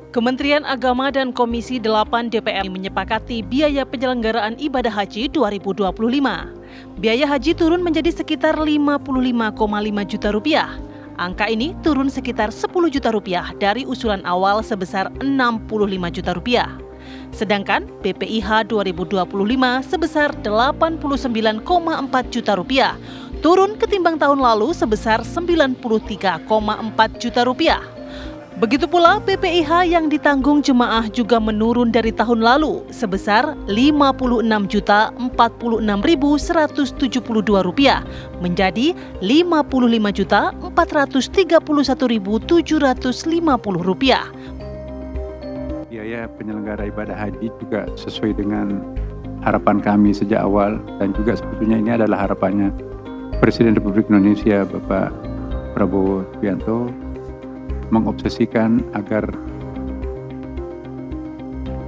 Kementerian Agama dan Komisi 8 DPR menyepakati biaya penyelenggaraan ibadah haji 2025. Biaya haji turun menjadi sekitar 55,5 juta rupiah. Angka ini turun sekitar 10 juta rupiah dari usulan awal sebesar 65 juta rupiah. Sedangkan BPIH 2025 sebesar 89,4 juta rupiah, turun ketimbang tahun lalu sebesar 93,4 juta rupiah. Begitu pula BPIH yang ditanggung jemaah juga menurun dari tahun lalu sebesar Rp56.046.172 menjadi Rp55.431.750. Biaya penyelenggara ibadah haji juga sesuai dengan harapan kami sejak awal, dan juga sebetulnya ini adalah harapannya Presiden Republik Indonesia Bapak Prabowo Subianto, mengobsesikan agar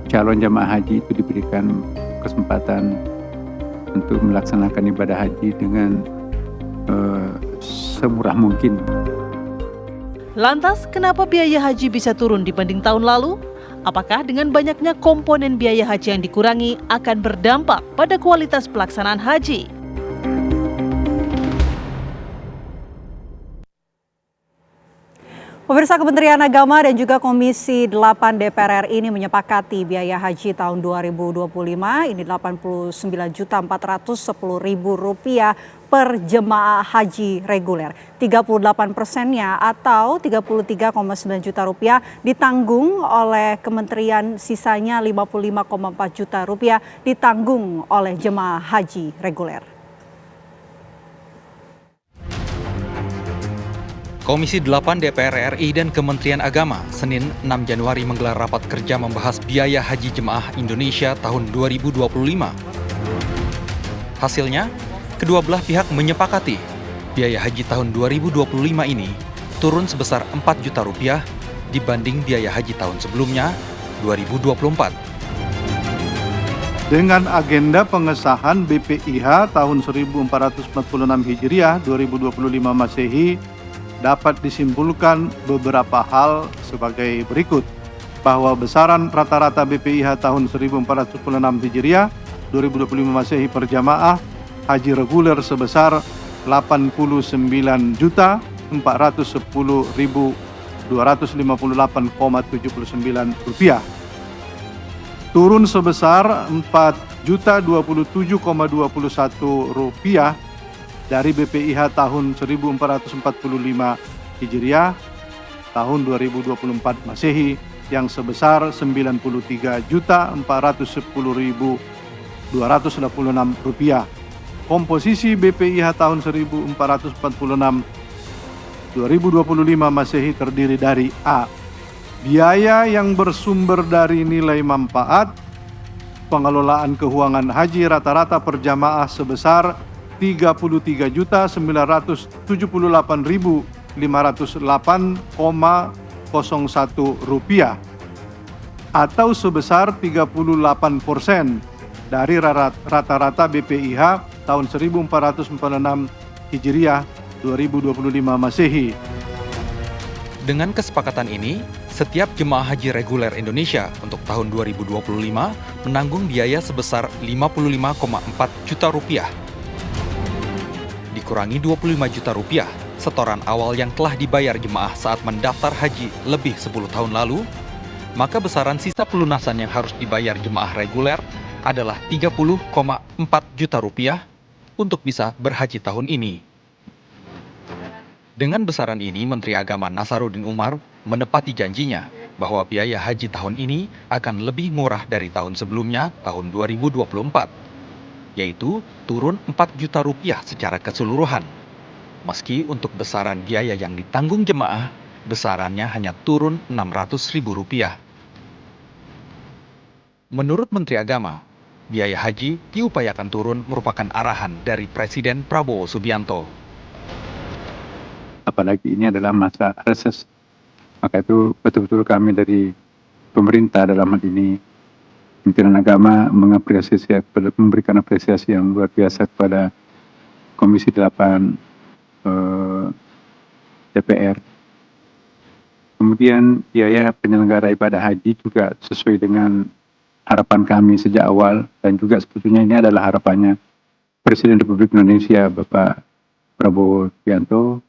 calon jamaah haji itu diberikan kesempatan untuk melaksanakan ibadah haji dengan semurah mungkin. Lantas, kenapa biaya haji bisa turun dibanding tahun lalu? Apakah dengan banyaknya komponen biaya haji yang dikurangi akan berdampak pada kualitas pelaksanaan haji? Pemirsa, Kementerian Agama dan juga Komisi 8 DPR RI ini menyepakati biaya haji tahun 2025 ini Rp89.410.000 per jemaah haji reguler. 38%-nya atau Rp33,9 juta ditanggung oleh kementerian, sisanya Rp55,4 juta ditanggung oleh jemaah haji reguler. Komisi 8 DPR RI dan Kementerian Agama Senin 6 Januari menggelar rapat kerja membahas biaya haji jemaah Indonesia tahun 2025. Hasilnya, kedua belah pihak menyepakati biaya haji tahun 2025 ini turun sebesar Rp4 juta dibanding biaya haji tahun sebelumnya 2024. Dengan agenda pengesahan BPIH tahun 1446 Hijriah 2025 Masehi, dapat disimpulkan beberapa hal sebagai berikut, bahwa besaran rata-rata BPIH tahun 1446 Hijriah 2025 Masehi per jamaah haji reguler sebesar Rp89.410.258,79, turun sebesar Rp4.027,21 dari BPIH tahun 1445 Hijriah tahun 2024 Masehi yang sebesar Rp93.410.286. Komposisi BPIH tahun 1446 2025 Masehi terdiri dari A. Biaya yang bersumber dari nilai manfaat pengelolaan keuangan haji rata-rata per jamaah sebesar Rp33.508.508,01 atau sebesar 38% dari rata-rata BPIH tahun 1446 Hijriah 2025 Masehi. Dengan kesepakatan ini, setiap jemaah haji reguler Indonesia untuk tahun 2025 menanggung biaya sebesar Rp55,4 juta, dikurangi Rp25 juta setoran awal yang telah dibayar jemaah saat mendaftar haji lebih 10 tahun lalu, maka besaran sisa pelunasan yang harus dibayar jemaah reguler adalah Rp30,4 juta untuk bisa berhaji tahun ini. Dengan besaran ini, Menteri Agama Nasaruddin Umar menepati janjinya bahwa biaya haji tahun ini akan lebih murah dari tahun sebelumnya, tahun 2024. Yaitu turun Rp4 juta secara keseluruhan. Meski untuk besaran biaya yang ditanggung jemaah, besarannya hanya turun Rp600.000. Menurut Menteri Agama, biaya haji diupayakan turun merupakan arahan dari Presiden Prabowo Subianto. Apalagi ini adalah masa reses, maka itu betul-betul kami dari pemerintah dalam hal ini Kementerian Agama memberikan apresiasi yang luar biasa kepada Komisi 8 DPR Kemudian biaya penyelenggara ibadah haji juga sesuai dengan harapan kami sejak awal, dan juga sebetulnya ini adalah harapannya Presiden Republik Indonesia Bapak Prabowo Subianto,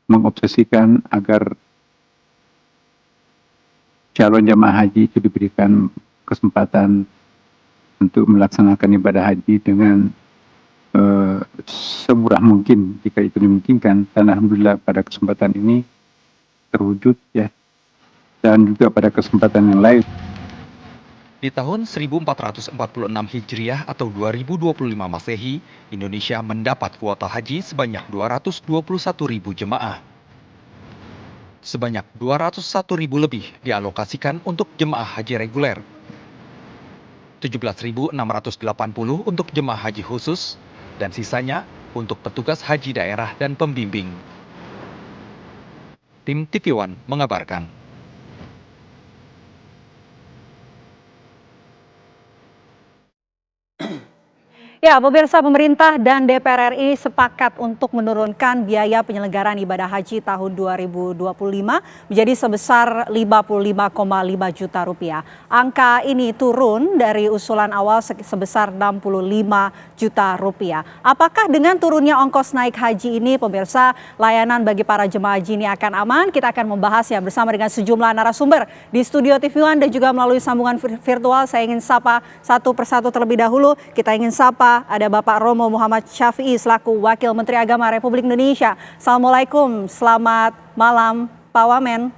mengobsesikan agar calon jamaah haji itu diberikan kesempatan untuk melaksanakan ibadah haji dengan semurah mungkin jika itu dimungkinkan. Dan alhamdulillah pada kesempatan ini terwujud ya, dan juga pada kesempatan yang lain. Di tahun 1446 Hijriah atau 2025 Masehi, Indonesia mendapat kuota haji sebanyak 221.000 jemaah. Sebanyak 201.000 lebih dialokasikan untuk jemaah haji reguler, 17.680 untuk jemaah haji khusus, dan sisanya untuk petugas haji daerah dan pembimbing. Tim TV One mengabarkan. Ya, pemirsa, pemerintah dan DPR RI sepakat untuk menurunkan biaya penyelenggaraan ibadah haji tahun 2025 menjadi sebesar 55,5 juta rupiah. Angka ini turun dari usulan awal sebesar 65 juta rupiah. Apakah dengan turunnya ongkos naik haji ini, pemirsa, layanan bagi para jemaah haji ini akan aman? Kita akan membahasnya bersama dengan sejumlah narasumber di studio TV One dan juga melalui sambungan virtual. Saya ingin sapa satu persatu terlebih dahulu. Kita ingin sapa ada Bapak Romo Muhammad Syafi'i selaku Wakil Menteri Agama Republik Indonesia. Assalamualaikum, selamat malam Pak Wamen.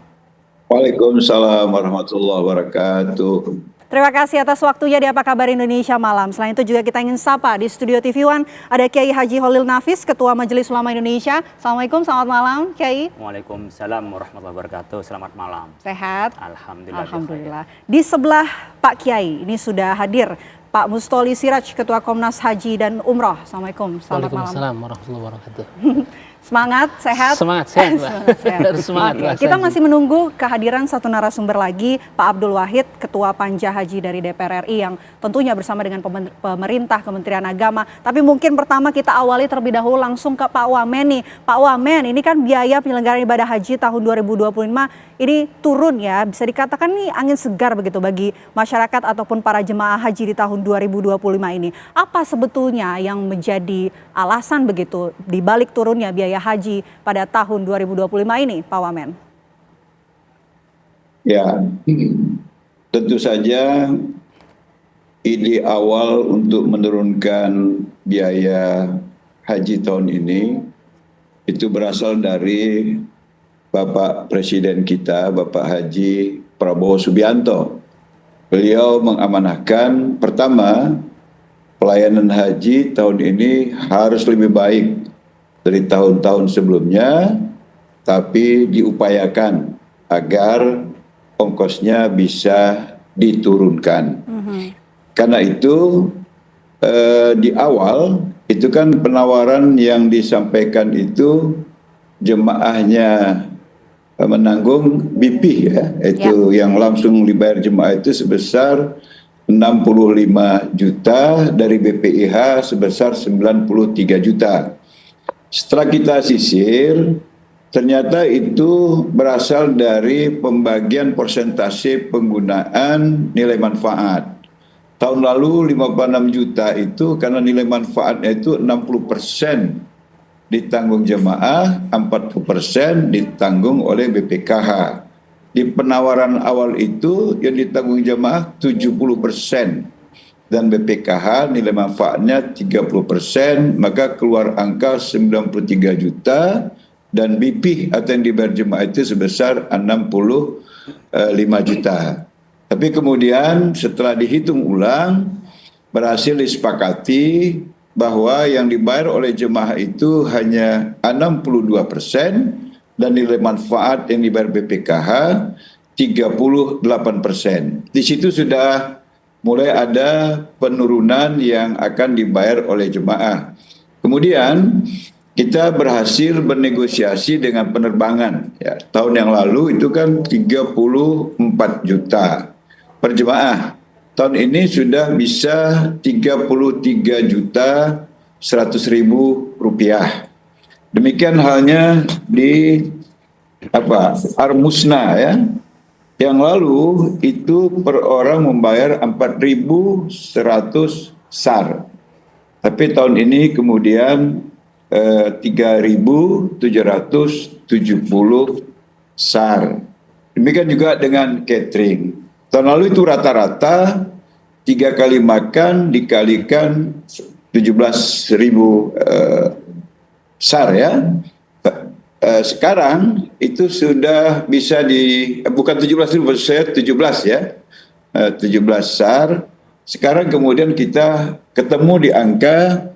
Waalaikumsalam warahmatullahi wabarakatuh. Terima kasih atas waktunya di Apa Kabar Indonesia Malam. Selain itu juga kita ingin sapa di studio TV One ada Kiai Haji Holil Nafis, Ketua Majelis Ulama Indonesia. Assalamualaikum, selamat malam Kiai. Waalaikumsalam warahmatullahi wabarakatuh. Selamat malam. Sehat? Alhamdulillah. Alhamdulillah. Di sebelah Pak Kiai ini sudah hadir Pak Mustoli Siraj, Ketua Komnas Haji dan Umroh. Assalamualaikum, selamat malam. Waalaikumsalam warahmatullahi wabarakatuh. Semangat, sehat? Semangat, sehat. Semangat. Kita masih menunggu kehadiran satu narasumber lagi, Pak Abdul Wahid, Ketua Panja Haji dari DPR RI yang tentunya bersama dengan pemerintah, Kementerian Agama. Tapi mungkin pertama kita awali terlebih dahulu langsung ke Pak Wamen nih. Pak Wamen, ini kan biaya penyelenggaraan ibadah haji tahun 2025 ini turun ya, bisa dikatakan ini angin segar begitu bagi masyarakat ataupun para jemaah haji di tahun 2025 ini. Apa sebetulnya yang menjadi alasan begitu di balik turunnya biaya haji pada tahun 2025 ini, Pak Wamen? Ya, tentu saja ide awal untuk menurunkan biaya haji tahun ini itu berasal dari Bapak Presiden kita, Bapak Haji Prabowo Subianto. Beliau mengamanahkan, pertama, pelayanan haji tahun ini harus lebih baik dari tahun-tahun sebelumnya, tapi diupayakan agar ongkosnya bisa diturunkan. Karena itu di awal itu kan penawaran yang disampaikan itu jemaahnya menanggung BP ya, itu yang langsung dibayar jemaah itu sebesar 65 juta, dari BPIH sebesar 93 juta. Setelah kita sisir, ternyata itu berasal dari pembagian persentase penggunaan nilai manfaat. Tahun lalu 56 juta itu karena nilai manfaatnya itu 60% ditanggung jemaah, 40% ditanggung oleh BPKH. Di penawaran awal itu yang ditanggung jemaah 70% dan BPKH nilai manfaatnya 30%, maka keluar angka 93 juta dan BP atau yang dibayar jemaah itu sebesar 65 juta. Tapi kemudian setelah dihitung ulang berhasil disepakati bahwa yang dibayar oleh jemaah itu hanya 62% dan nilai manfaat yang dibayar BPKH 38%. Di situ sudah mulai ada penurunan yang akan dibayar oleh jemaah. Kemudian kita berhasil bernegosiasi dengan penerbangan. Ya, tahun yang lalu itu kan 34 juta per jemaah. Tahun ini sudah bisa 33 juta 100.000 rupiah. Demikian halnya di Armusna ya. Yang lalu itu per orang membayar 4.100 SAR. Tapi tahun ini kemudian 3.770 SAR. Demikian juga dengan catering. Tahun lalu itu rata-rata 3 kali makan dikalikan 17.000 SAR ya. Sekarang itu sudah bisa bukan 17.000, 17 ya, 17 SAR. Sekarang kemudian kita ketemu di angka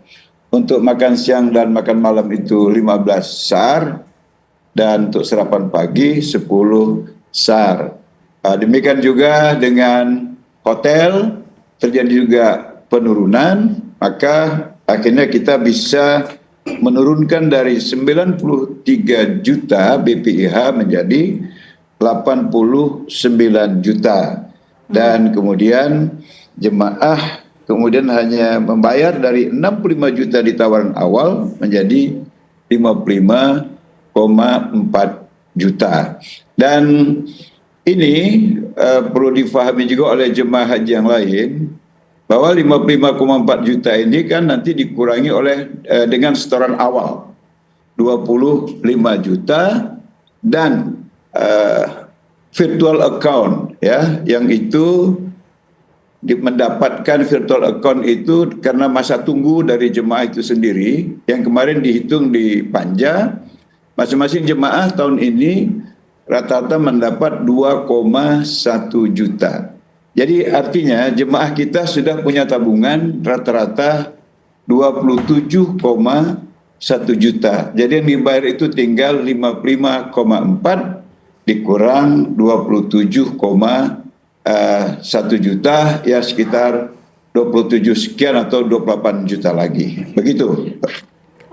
untuk makan siang dan makan malam itu 15 SAR dan untuk sarapan pagi 10 SAR. Demikian juga dengan hotel terjadi juga penurunan, maka akhirnya kita bisa menurunkan dari 93 juta BPIH menjadi 89 juta. Dan kemudian jemaah kemudian hanya membayar dari 65 juta di tawaran awal menjadi 55,4 juta. Dan ini perlu difahami juga oleh jemaah haji yang lain, bahwa 55,4 juta ini kan nanti dikurangi dengan setoran awal 25 juta dan virtual account ya, yang itu mendapatkan virtual account itu karena masa tunggu dari jemaah itu sendiri yang kemarin dihitung di Panja. Masing-masing jemaah tahun ini rata-rata mendapat 2,1 juta. Jadi artinya jemaah kita sudah punya tabungan rata-rata 27,1 juta. Jadi yang dibayar itu tinggal 55,4 dikurang 27,1 juta, ya sekitar 27 sekian atau 28 juta lagi. Begitu.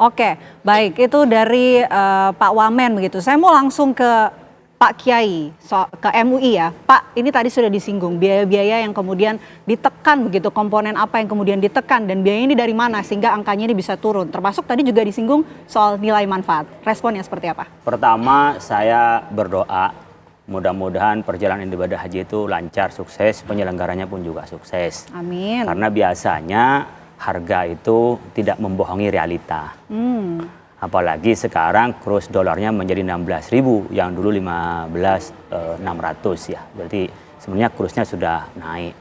Oke, baik, itu dari Pak Wamen begitu. Saya mau langsung ke Pak Kiai, ke MUI ya. Pak, ini tadi sudah disinggung biaya-biaya yang kemudian ditekan begitu, komponen apa yang kemudian ditekan dan biaya ini dari mana sehingga angkanya ini bisa turun. Termasuk tadi juga disinggung soal nilai manfaat. Responnya seperti apa? Pertama, saya berdoa mudah-mudahan perjalanan ibadah haji itu lancar, sukses, penyelenggaranya pun juga sukses. Amin. Karena biasanya harga itu tidak membohongi realita. Apalagi sekarang kurs dolarnya menjadi 16.000 yang dulu 15.600 ya. Berarti sebenarnya kursnya sudah naik.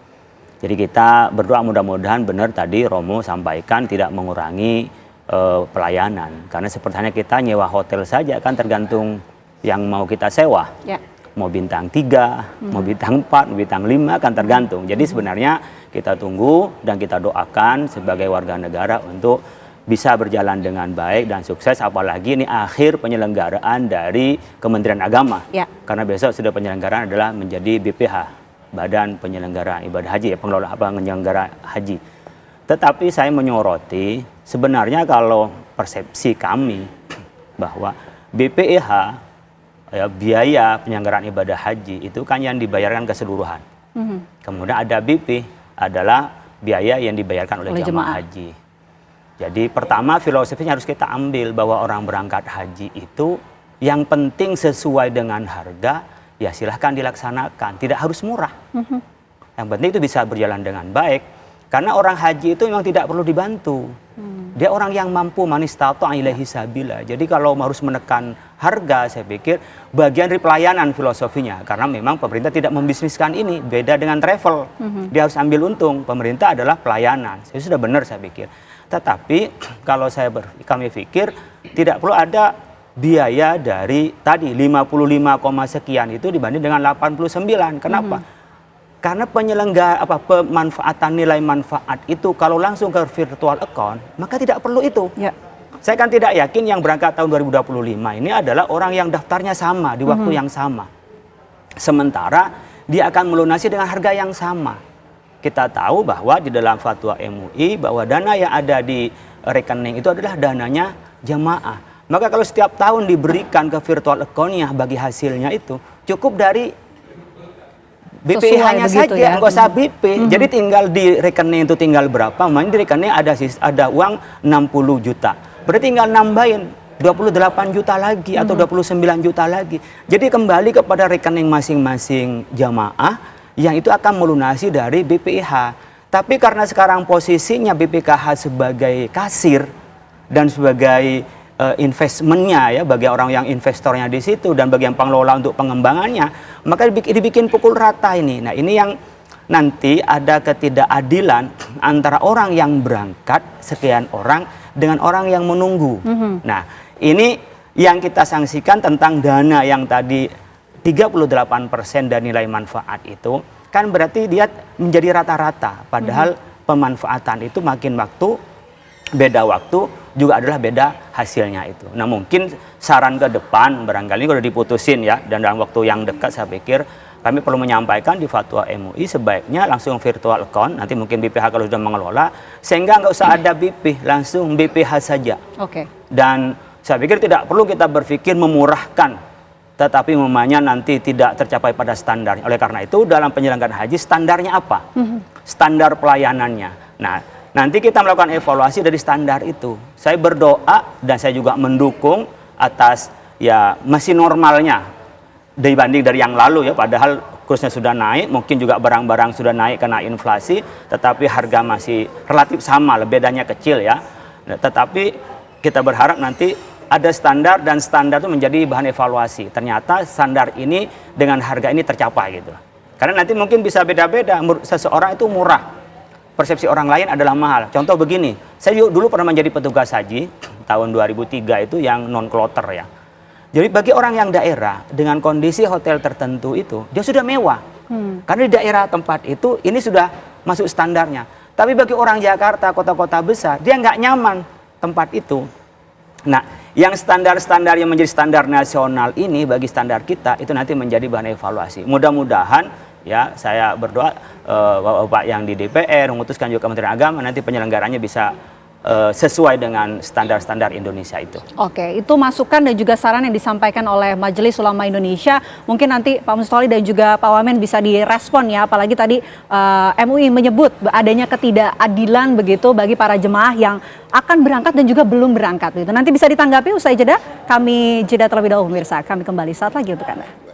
Jadi kita berdoa mudah-mudahan benar tadi Romo sampaikan tidak mengurangi pelayanan. Karena sepertinya kita nyewa hotel saja kan tergantung yang mau kita sewa. Ya. Mau bintang 3, mau bintang 4, mau bintang 5 kan tergantung. Jadi sebenarnya kita tunggu dan kita doakan sebagai warga negara untuk bisa berjalan dengan baik dan sukses, apalagi ini akhir penyelenggaraan dari Kementerian Agama. Ya. Karena besok sudah penyelenggaraan adalah menjadi BPH, Badan Penyelenggaraan Ibadah Haji, pengelola penyelenggara haji. Tetapi saya menyoroti sebenarnya kalau persepsi kami bahwa BPIH ya, biaya penyelenggaraan ibadah haji itu kan yang dibayarkan keseluruhan. Kemudian ada BP adalah biaya yang dibayarkan oleh jamaah haji. Jadi pertama filosofinya harus kita ambil bahwa orang berangkat haji itu yang penting sesuai dengan harga, ya silahkan dilaksanakan, tidak harus murah. Yang penting itu bisa berjalan dengan baik, karena orang haji itu memang tidak perlu dibantu. Dia orang yang mampu, manistatu ilaihi sabila. Jadi kalau harus menekan harga, saya pikir bagian dari pelayanan filosofinya. Karena memang pemerintah tidak membisniskan ini, beda dengan travel. Dia harus ambil untung, pemerintah adalah pelayanan. Itu sudah benar saya pikir. Tetapi kalau kami pikir tidak perlu ada biaya dari tadi 55, sekian itu dibanding dengan 89. Kenapa? Karena pemanfaatan nilai manfaat itu kalau langsung ke virtual account, maka tidak perlu itu. Ya. Saya kan tidak yakin yang berangkat tahun 2025 ini adalah orang yang daftarnya sama di waktu yang sama. Sementara dia akan melunasi dengan harga yang sama. Kita tahu bahwa di dalam fatwa MUI bahwa dana yang ada di rekening itu adalah dananya jamaah. Maka kalau setiap tahun diberikan ke virtual account-nya bagi hasilnya itu cukup dari BPIH-nya saja, ya? Nggak usah BP. Jadi tinggal di rekening itu tinggal berapa, main di rekening ada uang 60 juta. Berarti tinggal nambahin 28 juta lagi atau 29 juta lagi. Jadi kembali kepada rekening masing-masing jamaah yang itu akan melunasi dari BPIH. Tapi karena sekarang posisinya BPKH sebagai kasir dan sebagai investmentnya ya bagi orang yang investornya di situ dan bagi yang pengelola untuk pengembangannya, maka dibikin pukul rata ini. Nah ini yang nanti ada ketidakadilan antara orang yang berangkat sekian orang dengan orang yang menunggu. Nah ini yang kita sanksikan tentang dana yang tadi 38% dari nilai manfaat itu kan berarti dia menjadi rata-rata, padahal pemanfaatan itu makin waktu beda waktu juga adalah beda hasilnya itu. Nah mungkin saran ke depan barangkali kalau diputusin ya dan dalam waktu yang dekat saya pikir kami perlu menyampaikan di fatwa MUI sebaiknya langsung virtual account, nanti mungkin BPH kalau sudah mengelola, sehingga nggak usah ada BP, langsung BPH saja. Dan saya pikir tidak perlu kita berpikir memurahkan, tetapi memangnya nanti tidak tercapai pada standar. Oleh karena itu dalam penyelenggaraan haji standarnya apa? Standar pelayanannya. Nah nanti kita melakukan evaluasi dari standar itu. Saya berdoa dan saya juga mendukung atas ya masih normalnya dibanding dari yang lalu ya. Padahal kursnya sudah naik, mungkin juga barang-barang sudah naik karena inflasi, tetapi harga masih relatif sama, bedanya kecil ya. Nah, tetapi kita berharap nanti ada standar dan standar itu menjadi bahan evaluasi. Ternyata standar ini dengan harga ini tercapai gitu. Karena nanti mungkin bisa beda-beda. Seseorang itu murah, persepsi orang lain adalah mahal. Contoh begini, saya dulu pernah menjadi petugas haji tahun 2003 itu yang non-kloter ya. Jadi bagi orang yang daerah dengan kondisi hotel tertentu itu dia sudah mewah. Karena di daerah tempat itu ini sudah masuk standarnya. Tapi bagi orang Jakarta, kota-kota besar, dia nggak nyaman tempat itu. Nah, yang standar-standar yang menjadi standar nasional ini bagi standar kita itu nanti menjadi bahan evaluasi. Mudah-mudahan ya saya berdoa Bapak yang di DPR memutuskan juga Kementerian Agama nanti penyelenggaranya bisa sesuai dengan standar-standar Indonesia itu. Oke, itu masukan dan juga saran yang disampaikan oleh Majelis Ulama Indonesia. Mungkin nanti Pak Mustoli dan juga Pak Wamen bisa direspon ya, apalagi tadi MUI menyebut adanya ketidakadilan begitu bagi para jemaah yang akan berangkat dan juga belum berangkat. Gitu. Nanti bisa ditanggapi usai jeda. Kami jeda terlebih dahulu pemirsa. Kami kembali saat lagi untuk Anda.